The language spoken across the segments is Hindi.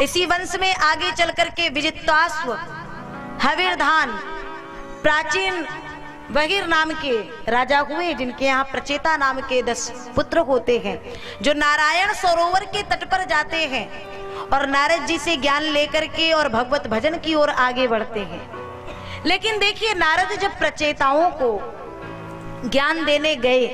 इसी वंश में आगे चल करके विजिताश्व, हविर्धान, प्राचीन वहीर नाम के राजा हुए, जिनके यहाँ प्रचेता नाम के 10 पुत्र होते हैं, जो नारायण सरोवर के तट पर जाते हैं और नारद जी से ज्ञान लेकर के और भगवत भजन की ओर आगे बढ़ते हैं। लेकिन देखिए, नारद जब प्रचेताओं को ज्ञान देने गए,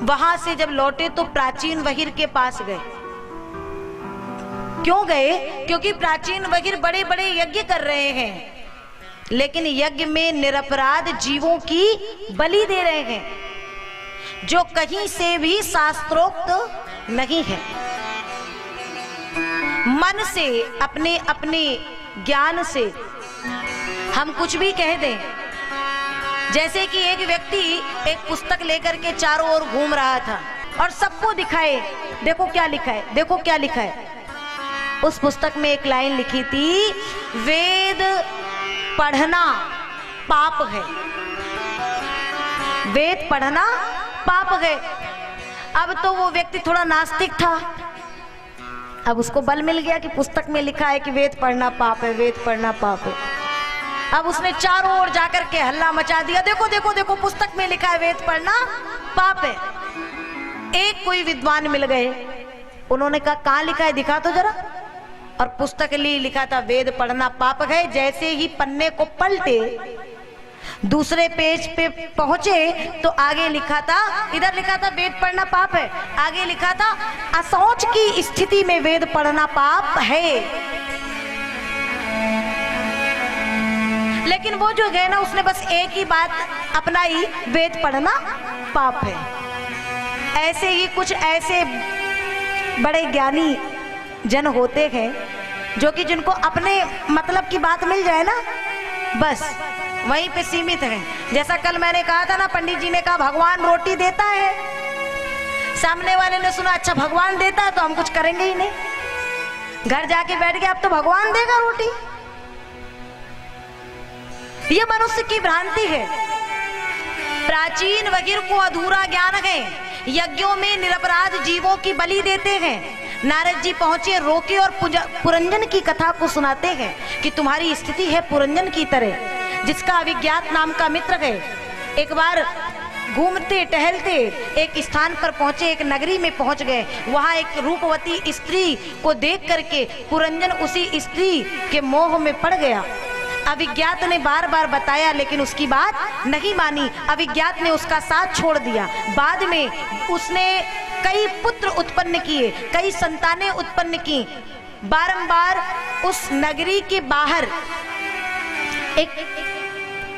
वहां से जब लौटे तो प्राचीन वहीर के पास गए। क्यों गए? क्योंकि प्राचीन वहीर बड़े बड़े यज्ञ कर रहे हैं, लेकिन यज्ञ में निरपराध जीवों की बलि दे रहे हैं, जो कहीं से भी शास्त्रोक्त नहीं है। मन से, अपने अपने ज्ञान से हम कुछ भी कह दें। जैसे कि एक व्यक्ति एक पुस्तक लेकर के चारों ओर घूम रहा था और सबको दिखाए, देखो क्या लिखा है, देखो क्या लिखा है। उस पुस्तक में एक लाइन लिखी थी, वेद पढ़ना पाप है, वेद पढ़ना पाप है। अब तो वो व्यक्ति थोड़ा नास्तिक था, अब उसको बल मिल गया कि पुस्तक में लिखा है कि वेद पढ़ना पाप है, वेद पढ़ना पाप है। अब उसने चारों ओर जाकर के हल्ला मचा दिया, देखो देखो देखो पुस्तक में लिखा है वेद पढ़ना पाप है। एक कोई विद्वान मिल गए, उन्होंने कहा कहाँ लिखा है, दिखा तो जरा। और पुस्तक ली, लिखा था वेद पढ़ना पाप है। जैसे ही पन्ने को पलटे, दूसरे पेज पे पहुंचे तो आगे लिखा था, इधर लिखा था वेद पढ़ना पाप है, आगे लिखा था असौच की स्थिति में वेद पढ़ना पाप है। लेकिन वो जो गए ना, उसने बस एक ही बात अपनाई, वेद पढ़ना पाप है। ऐसे ही कुछ ऐसे बड़े ज्ञानी जन होते हैं जो कि जिनको अपने मतलब की बात मिल जाए ना, बस वहीं पे सीमित हैं। जैसा कल मैंने कहा था ना, पंडित जी ने कहा भगवान रोटी देता है, सामने वाले ने सुना अच्छा भगवान देता है तो हम कुछ करेंगे ही नहीं, घर जाके बैठ गए अब तो भगवान देगा रोटी। ये मनुष्य की भ्रांति है। प्राचीन वगैर को अधूरा ज्ञान है, यज्ञों में निरपराध जीवों की बलि देते हैं। नारद जी पहुंचे, रोके और पुरंजन की कथा को सुनाते हैं कि तुम्हारी स्थिति है पुरंजन की तरह, जिसका अविज्ञात नाम का मित्र है। एक बार घूमते टहलते एक स्थान पर पहुंचे, एक नगरी में पहुंच गए। वहां एक रूपवती स्त्री को देख करके पुरंजन उसी स्त्री के मोह में पड़ गया। अविज्ञात ने बार बार बताया, लेकिन उसकी बात नहीं मानी। अविज्ञात ने उसका साथ छोड़ दिया। बाद में उसने कई पुत्र उत्पन्न किए, कई संतानें उत्पन्न की। बारंबार उस नगरी के बाहर एक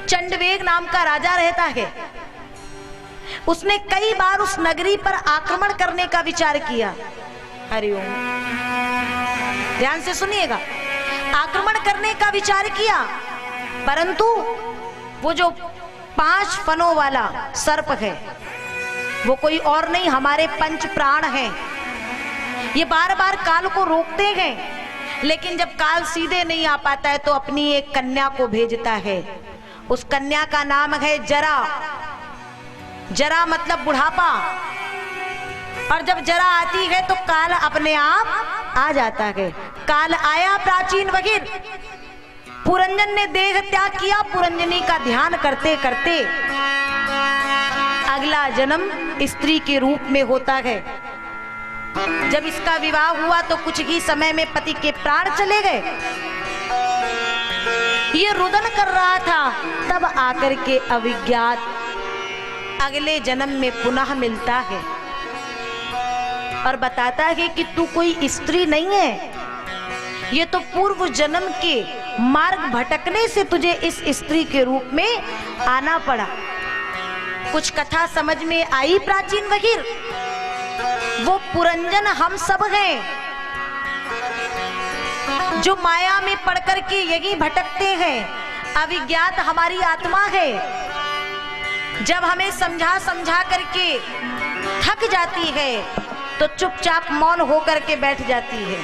चंडवेग नाम का राजा रहता है। उसने कई बार उस नगरी पर आक्रमण करने का विचार किया। हरिओम, ध्यान से सुनिएगा। आक्रमण करने का विचार किया, परंतु वो जो 5 फनों वाला सर्प है, वो कोई और नहीं, हमारे 5 प्राण हैं। ये बार बार काल को रोकते हैं, लेकिन जब काल सीधे नहीं आ पाता है तो अपनी एक कन्या को भेजता है। उस कन्या का नाम है जरा। जरा मतलब बुढ़ापा। और जब जरा आती है तो काल अपने आप आ जाता है। काल आया प्राचीन वगैर, पुरंजन ने देह त्याग किया। पुरंजनी का ध्यान करते करते अगला जन्म स्त्री के रूप में होता है। जब इसका विवाह हुआ तो कुछ ही समय में पति के प्राण चले गए। ये रुदन कर रहा था, तब आकर के अविज्ञात अगले जन्म में पुनः मिलता है और बताता है कि तू कोई स्त्री नहीं है, ये तो पूर्व जन्म के मार्ग भटकने से तुझे इस स्त्री के रूप में आना पड़ा। कुछ कथा समझ में आई प्राचीन वगैर? वो पुरंजन हम सब हैं, जो माया में पड़ कर के यही भटकते हैं। अविज्ञात हमारी आत्मा है। जब हमें समझा समझा करके थक जाती है तो चुपचाप मौन होकर के बैठ जाती है,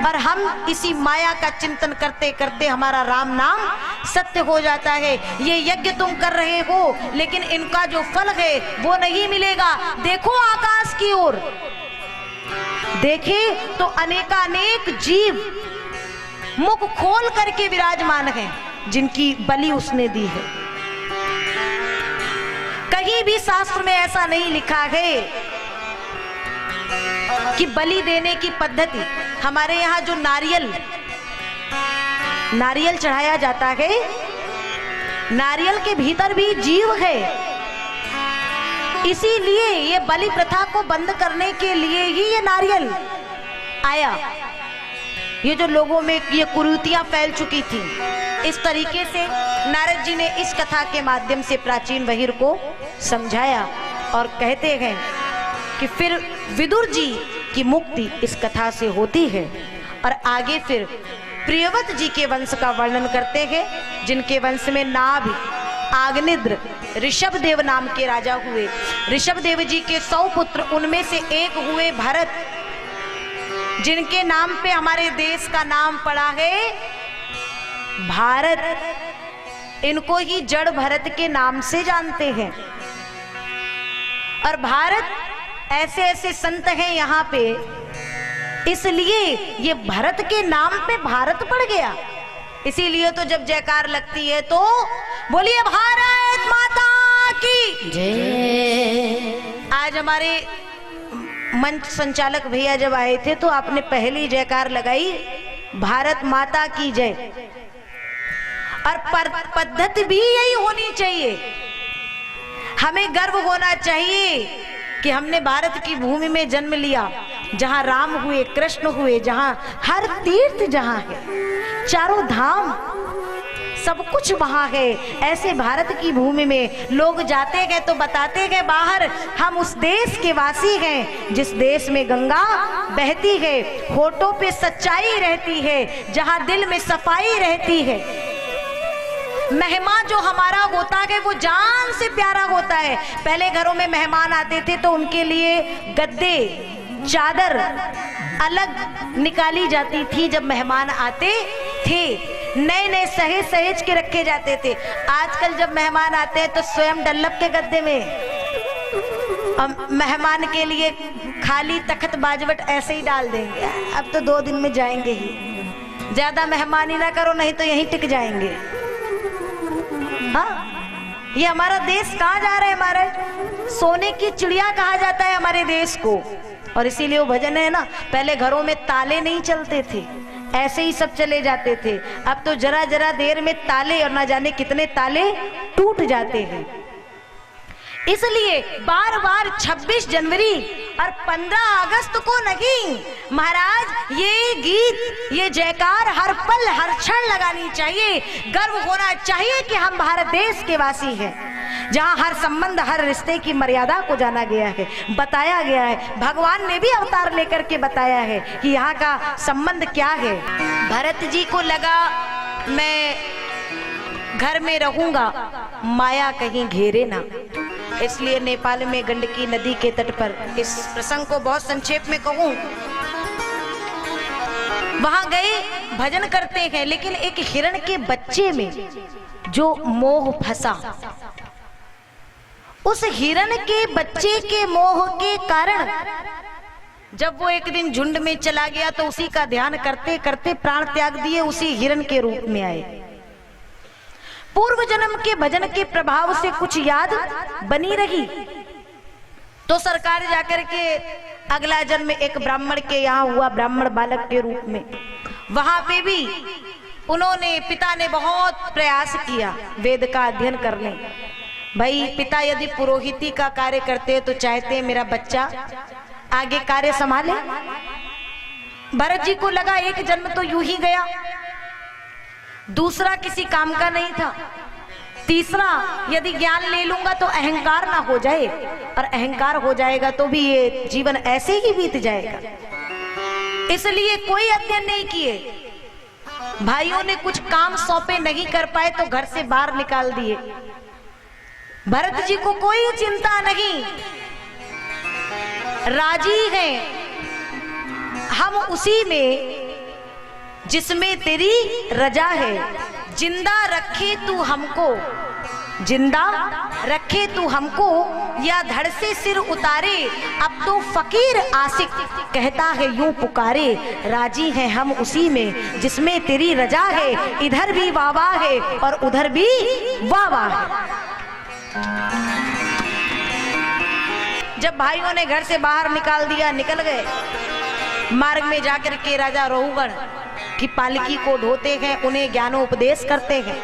और हम इसी माया का चिंतन करते करते हमारा राम नाम सत्य हो जाता है। ये यज्ञ तुम कर रहे हो, लेकिन इनका जो फल है वो नहीं मिलेगा। देखो आकाश की ओर, देखे तो अनेकानेक जीव मुख खोल करके विराजमान हैं, जिनकी बलि उसने दी है। कहीं भी शास्त्र में ऐसा नहीं लिखा है कि बलि देने की पद्धति। हमारे यहाँ जो नारियल चढ़ाया जाता है, नारियल के भीतर भी जीव है। इसीलिए ये बलि प्रथा को बंद करने के लिए ही ये नारियल आया। ये जो लोगों में ये कुरीतियां फैल चुकी थी, इस तरीके से नारद जी ने इस कथा के माध्यम से प्राचीन बहिर को समझाया। और कहते हैं कि फिर विदुर जी की मुक्ति इस कथा से होती है। और आगे फिर प्रियव्रत जी के वंश का वर्णन करते हैं, जिनके वंश में नाभ, आग्निद्र, ऋषभदेव नाम के राजा हुए। ऋषभदेव जी के 100 पुत्र, उनमें से एक हुए भरत, जिनके नाम पे हमारे देश का नाम पड़ा है भारत। इनको ही जड़ भरत के नाम से जानते हैं। और भारत, ऐसे ऐसे संत हैं यहाँ पे, इसलिए ये भरत के नाम पे भारत पड़ गया। इसीलिए तो जब जयकार लगती है तो बोलिए भारत माता की जय। आज हमारे मंच संचालक भैया जब आए थे तो आपने पहली जयकार लगाई, भारत माता की जय। और पद्धति भी यही होनी चाहिए। हमें गर्व होना चाहिए कि हमने भारत की भूमि में जन्म लिया, जहां राम हुए, कृष्ण हुए, जहां हर तीर्थ जहां है, चारों धाम, सब कुछ वहां है। ऐसे भारत की भूमि में लोग जाते हैं तो बताते हैं बाहर, हम उस देश के वासी हैं जिस देश में गंगा बहती है, होठों पे सच्चाई रहती है, जहां दिल में सफाई रहती है। मेहमान जो हमारा होता है वो जान से प्यारा होता है। पहले घरों में मेहमान आते थे तो उनके लिए गद्दे, चादर अलग निकाली जाती थी। जब मेहमान आते थे नए नए सहेज सहेज के रखे जाते थे। आजकल जब मेहमान आते हैं तो स्वयं डल्लप के गद्दे में मेहमान के लिए खाली तख्त बाजवट ऐसे ही डाल देंगे। अब तो 2 दिन में जाएंगे ही, ज्यादा मेहमानी ना करो नहीं तो यहीं टिक जाएंगे। हाँ, ये हमारा देश कहाँ जा रहा है महाराज? सोने की चिड़िया कहा जाता है हमारे देश को। और इसीलिए वो भजन है ना, पहले घरों में ताले नहीं चलते थे, ऐसे ही सब चले जाते थे। अब तो जरा जरा देर में ताले, और ना जाने कितने ताले टूट जाते हैं। इसलिए बार बार 26 जनवरी और 15 अगस्त को नहीं महाराज, ये गीत, ये जयकार हर पल हर क्षण लगानी चाहिए। गर्व होना चाहिए कि हम भारत देश के वासी हैं, जहां हर संबंध, हर रिश्ते की मर्यादा को जाना गया है, बताया गया है। भगवान ने भी अवतार लेकर के बताया है कि यहाँ का संबंध क्या है। भरत जी को लगा मैं घर में रहूंगा, माया कहीं घेरे ना, इसलिए नेपाल में गंडकी नदी के तट पर, इस प्रसंग को बहुत संक्षेप में कहूं, वहां गए, भजन करते हैं, लेकिन एक हिरण के बच्चे में जो मोह फंसा, उस हिरण के बच्चे के मोह के कारण जब वो एक दिन झुंड में चला गया तो उसी का ध्यान करते करते प्राण त्याग दिए, उसी हिरण के रूप में आए। पूर्व जन्म के भजन के प्रभाव से कुछ याद बनी रही तो सरकार जाकर के अगला जन्म एक ब्राह्मण के यहाँ हुआ, ब्राह्मण बालक के रूप में। वहां पे भी उन्होंने, पिता ने बहुत प्रयास किया वेद का अध्ययन करने। भाई पिता यदि पुरोहिती का कार्य करते तो चाहते मेरा बच्चा आगे कार्य संभाले। भरत जी को लगा एक जन्म तो यूं ही गया, दूसरा किसी काम का नहीं था, तीसरा यदि ज्ञान ले लूंगा तो अहंकार ना हो जाए, और अहंकार हो जाएगा तो भी ये जीवन ऐसे ही बीत जाएगा। इसलिए कोई अध्ययन नहीं किए, भाइयों ने कुछ काम सौंपे नहीं कर पाए तो घर से बाहर निकाल दिए। भरत जी को कोई चिंता नहीं, राजी हैं हम उसी में जिसमें तेरी रजा है। जिंदा रखे तू हमको, जिंदा रखे तू हमको, या धड़ से सिर उतारे, अब तो फकीर आशिक कहता है यूं पुकारे, राजी हैं हम उसी में जिसमें तेरी रजा है, इधर भी वाह है और उधर भी वाह है। जब भाइयों ने घर से बाहर निकाल दिया, निकल गए। मार्ग में जाकर के राजा रोहुगण की पालकी को ढोते हैं, उन्हें ज्ञानोपदेश करते हैं।